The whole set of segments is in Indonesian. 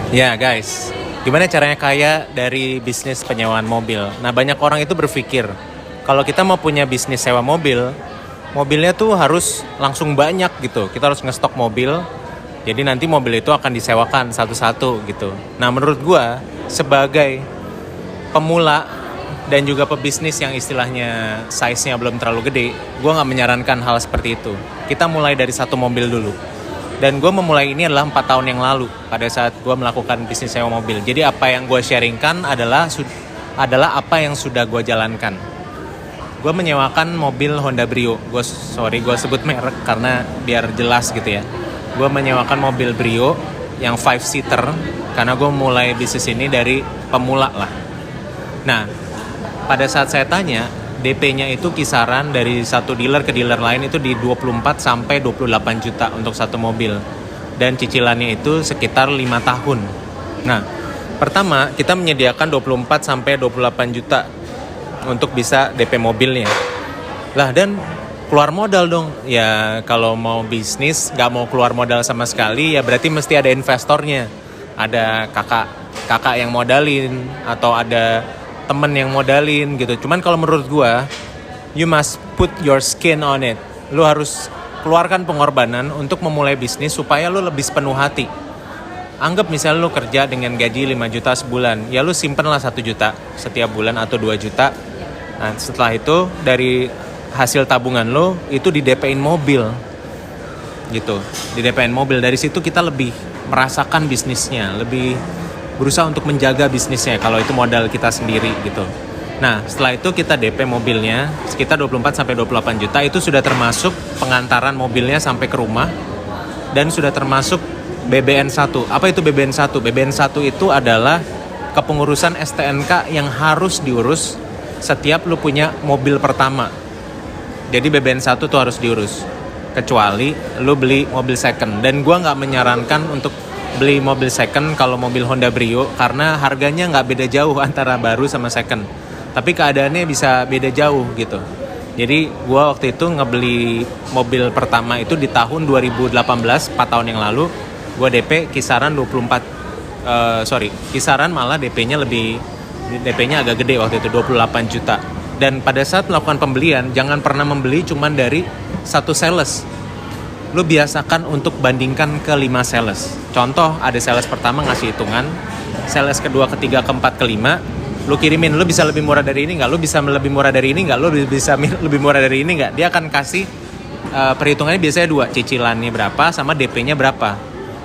Ya guys, gimana caranya kaya dari bisnis penyewaan mobil? Nah, banyak orang itu berpikir kalau kita mau punya bisnis sewa mobil, mobilnya tuh harus langsung banyak gitu. Kita harus ngestok mobil, jadi nanti mobil itu akan disewakan satu-satu gitu. Nah, menurut gua sebagai pemula dan juga pebisnis yang istilahnya size-nya belum terlalu gede, gua nggak menyarankan hal seperti itu. Kita mulai dari satu mobil dulu. Dan gue memulai ini adalah 4 tahun yang lalu pada saat gue melakukan bisnis sewa mobil. Jadi apa yang gue sharingkan adalah apa yang sudah gue jalankan. Gue menyewakan mobil Honda Brio. Gue sebut merek karena biar jelas gitu ya. Gue menyewakan mobil Brio yang 5-seater karena gue mulai bisnis ini dari pemula lah. Nah, pada saat saya tanya, DP-nya itu kisaran dari satu dealer ke dealer lain itu di 24 sampai 28 juta untuk satu mobil. Dan cicilannya itu sekitar 5 tahun. Nah, pertama kita menyediakan 24 sampai 28 juta untuk bisa DP mobilnya. Lah, dan keluar modal dong. Ya kalau mau bisnis gak mau keluar modal sama sekali, ya berarti mesti ada investornya. Ada kakak yang modalin atau ada temen yang modalin gitu. Cuman kalau menurut gua, you must put your skin on it. Lu harus keluarkan pengorbanan untuk memulai bisnis supaya lu lebih sepenuh hati. Anggap misalnya lu kerja dengan gaji 5 juta sebulan, ya lu simpenlah 1 juta setiap bulan atau 2 juta. Nah, setelah itu dari hasil tabungan lu itu di DP-in mobil. Gitu. Di DP-in mobil, dari situ kita lebih merasakan bisnisnya, lebih berusaha untuk menjaga bisnisnya kalau itu modal kita sendiri gitu. Nah, setelah itu kita DP mobilnya sekitar 24 sampai 28 juta, itu sudah termasuk pengantaran mobilnya sampai ke rumah dan sudah termasuk BBN 1. Apa itu BBN 1? BBN 1 itu adalah kepengurusan STNK yang harus diurus setiap lu punya mobil pertama. Jadi BBN 1 tuh harus diurus. Kecuali lu beli mobil second, dan gua nggak menyarankan untuk beli mobil second kalau mobil Honda Brio karena harganya nggak beda jauh antara baru sama second, tapi keadaannya bisa beda jauh gitu. Jadi gue waktu itu ngebeli mobil pertama itu di tahun 2018, 4 tahun yang lalu. Gue DP kisaran kisaran malah DP-nya agak gede waktu itu, 28 juta. Dan pada saat melakukan pembelian, jangan pernah membeli cuman dari satu sales. Lu biasakan untuk bandingkan ke 5 sales. Contoh, ada sales pertama ngasih hitungan, sales kedua, ketiga, keempat, kelima, lu kirimin, lu bisa lebih murah dari ini nggak? Lu bisa lebih murah dari ini nggak? Lu bisa lebih murah dari ini nggak? Dia akan kasih perhitungannya biasanya 2, cicilannya berapa sama DP-nya berapa.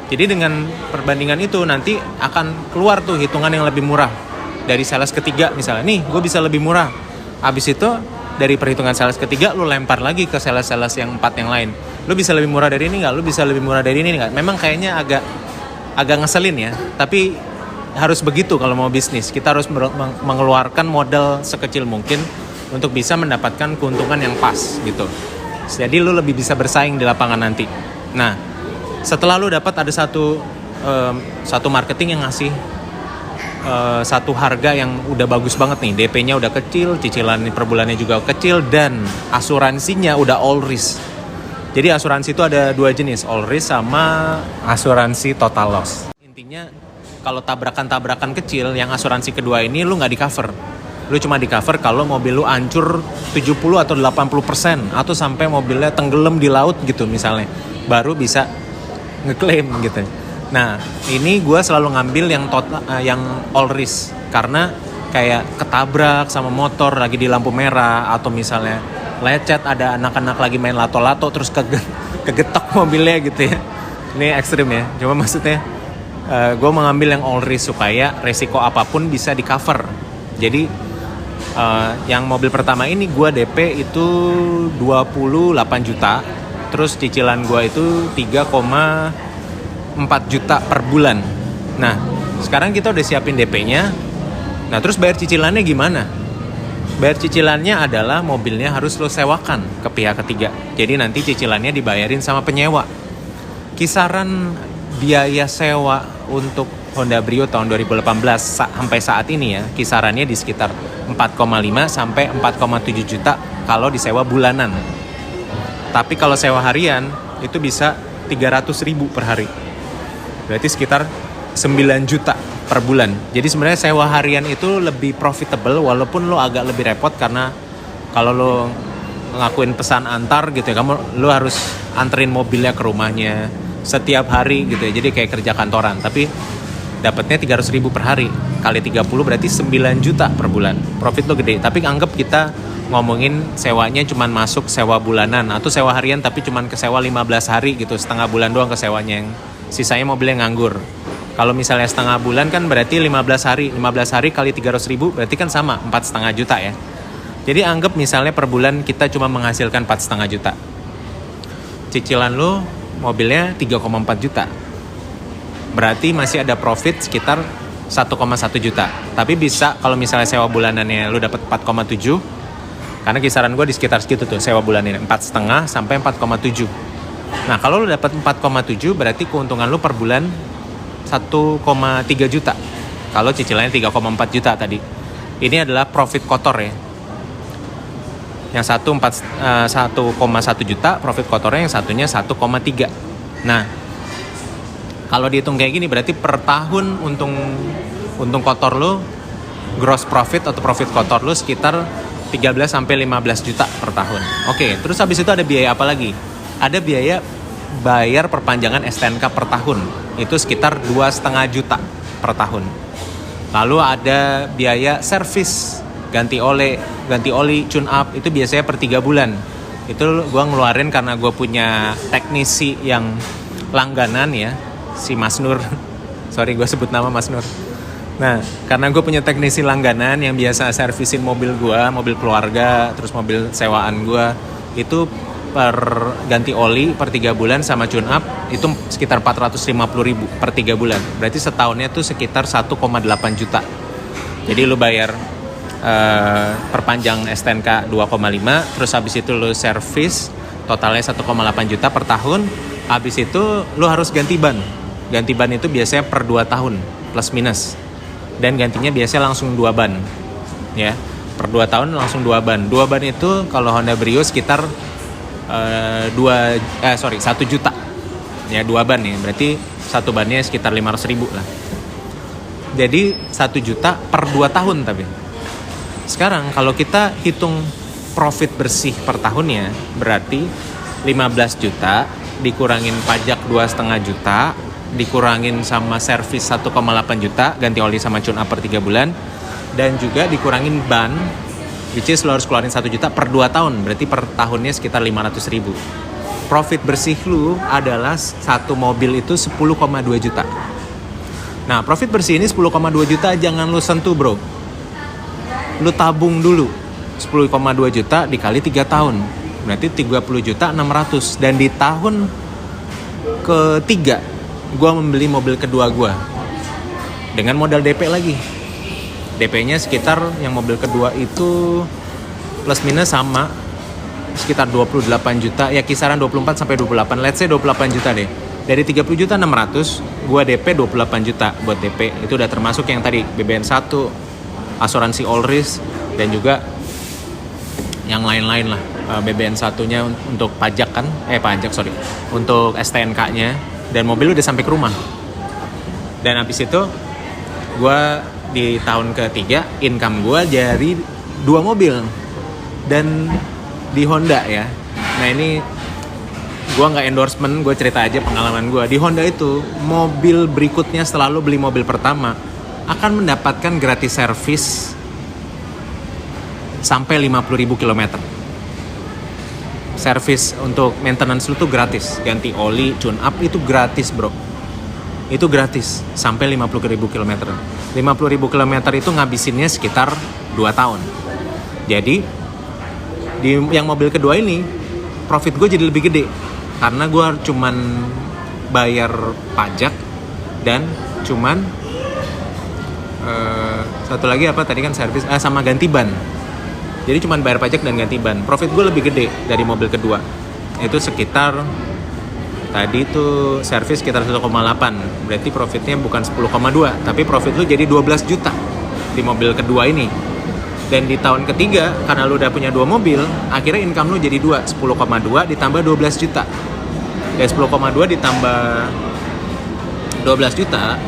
Jadi dengan perbandingan itu nanti akan keluar tuh hitungan yang lebih murah dari sales ketiga misalnya. Nih, gue bisa lebih murah. Habis itu dari perhitungan sales ketiga lu lempar lagi ke sales-sales yang 4 yang lain. Lu bisa lebih murah dari ini nggak? Lu bisa lebih murah dari ini nggak? Memang kayaknya agak ngeselin ya, tapi harus begitu kalau mau bisnis. Kita harus mengeluarkan modal sekecil mungkin untuk bisa mendapatkan keuntungan yang pas gitu. Jadi lu lebih bisa bersaing di lapangan nanti. Nah, setelah lu dapat ada satu marketing yang ngasih satu harga yang udah bagus banget nih, DP-nya udah kecil, cicilan per bulannya juga kecil, dan asuransinya udah all risk. Jadi asuransi itu ada 2 jenis, all risk sama asuransi total loss. Intinya kalau tabrakan-tabrakan kecil, yang asuransi kedua ini lu nggak di cover. Lu cuma di cover kalau mobil lu hancur 70 atau 80% atau sampai mobilnya tenggelam di laut gitu misalnya, baru bisa ngeklaim gitu. Nah, ini gue selalu ngambil yang all risk karena kayak ketabrak sama motor lagi di lampu merah, atau misalnya lecet, ada anak-anak lagi main lato-lato terus kegetok mobilnya gitu ya. Ini ekstrim ya, cuma maksudnya gue mengambil yang all risk supaya resiko apapun bisa di cover. Jadi yang mobil pertama ini gue DP itu 28 juta, terus cicilan gue itu 3,4 juta per bulan. Nah, sekarang kita udah siapin DP-nya. Nah, terus bayar cicilannya gimana? Bayar cicilannya adalah mobilnya harus lo sewakan ke pihak ketiga. Jadi nanti cicilannya dibayarin sama penyewa. Kisaran biaya sewa untuk Honda Brio tahun 2018 sampai saat ini ya, kisarannya di sekitar 4,5 sampai 4,7 juta kalau disewa bulanan. Tapi kalau sewa harian itu bisa 300.000 per hari. Berarti sekitar 9 juta per bulan. Jadi sebenarnya sewa harian itu lebih profitable walaupun lo agak lebih repot karena kalau lo ngelakuin pesan antar gitu ya, lo harus anterin mobilnya ke rumahnya setiap hari gitu ya. Jadi kayak kerja kantoran, tapi dapatnya 300.000 per hari kali 30 berarti 9 juta per bulan. Profit lo gede. Tapi anggap kita ngomongin sewanya cuman masuk sewa bulanan atau sewa harian tapi cuman ke sewa 15 hari gitu, setengah bulan doang ke sewanya, yang sisanya mobilnya nganggur. Kalau misalnya setengah bulan kan berarti 15 hari kali 300.000 berarti kan sama 4,5 juta ya. Jadi anggap misalnya per bulan kita cuma menghasilkan 4,5 juta. Cicilan lo mobilnya 3,4 juta. Berarti masih ada profit sekitar 1,1 juta. Tapi bisa kalau misalnya sewa bulanannya lo dapat 4,7, karena kisaran gue di sekitar segitu tuh sewa bulannya 4,5 sampai 4,7. Nah kalau lo dapat 4,7 berarti keuntungan lo per bulan 1,3 juta. Kalau cicilannya 3,4 juta tadi. Ini adalah profit kotor ya. Yang 1,1 juta profit kotornya, yang satunya 1,3. Nah, kalau dihitung kayak gini berarti per tahun untung kotor lo, gross profit atau profit kotor lo sekitar 13 sampai 15 juta per tahun. Oke, terus habis itu ada biaya apa lagi? Ada biaya bayar perpanjangan STNK per tahun. Itu sekitar 2,5 juta per tahun. Lalu ada biaya servis, ganti oli, tune up, itu biasanya per 3 bulan. Itu gue ngeluarin karena gue punya teknisi yang langganan ya, si Mas Nur. Sorry gue sebut nama Mas Nur. Nah, karena gue punya teknisi langganan yang biasa servisin mobil gue, mobil keluarga, terus mobil sewaan gue, itu per ganti oli per 3 bulan sama tune up itu sekitar 450.000 per 3 bulan. Berarti setahunnya tuh sekitar 1,8 juta. Jadi lu bayar perpanjang STNK 2,5, terus habis itu lu servis totalnya 1,8 juta per tahun. Habis itu lu harus ganti ban. Ganti ban itu biasanya per 2 tahun plus minus. Dan gantinya biasanya langsung 2 ban. Ya, per 2 tahun langsung 2 ban. 2 ban itu kalau Honda Brio sekitar 1 juta. Ya, 2 ban ya. Berarti satu bannya sekitar 500.000 lah. Jadi 1 juta per 2 tahun tapi. Sekarang kalau kita hitung profit bersih per tahunnya, berarti 15 juta dikurangin pajak 2,5 juta, dikurangin sama servis 1,8 juta, ganti oli sama tune up per 3 bulan, dan juga dikurangin ban, which is lo harus keluarin 1 juta per 2 tahun, berarti per tahunnya sekitar 500.000. Profit bersih lu adalah satu mobil itu 10,2 juta. Nah, profit bersih ini 10,2 juta jangan lu sentuh bro. Lu tabung dulu 10,2 juta dikali 3 tahun, berarti 30 juta 600. Dan di tahun ketiga gue membeli mobil kedua gue dengan modal DP lagi. DP-nya sekitar yang mobil kedua itu plus minus sama sekitar 28 juta, ya kisaran 24 sampai 28, let's say 28 juta deh. Dari 30 juta 600, gue DP 28 juta buat DP. Itu udah termasuk yang tadi BBN 1, asuransi all risk, dan juga yang lain-lain lah. BBN 1-nya untuk pajak kan, untuk STNK-nya, dan mobil udah sampai ke rumah. Dan habis itu gue di tahun ketiga income gue dari 2 mobil dan di Honda ya. Nah ini gue nggak endorsement, gue cerita aja pengalaman gue. Di Honda itu mobil berikutnya setelah lo beli mobil pertama akan mendapatkan gratis servis sampai 50.000 km. Servis untuk maintenance lu tuh gratis, ganti oli, tune up itu gratis bro. Itu gratis sampai 50.000 km. 50.000 km itu ngabisinnya sekitar 2 tahun. Jadi di yang mobil kedua ini profit gue jadi lebih gede karena gue cuman bayar pajak dan cuman satu lagi apa tadi kan servis sama ganti ban. Jadi cuma bayar pajak dan ganti ban. Profit gue lebih gede dari mobil kedua. Itu sekitar tadi tuh servis sekitar 1,8. Berarti profitnya bukan 10,2, tapi profit lu jadi 12 juta di mobil kedua ini. Dan di tahun ketiga karena lu udah punya 2 mobil, akhirnya income lu jadi 10,2 ditambah 12 juta. Dan 10,2 ditambah 12 juta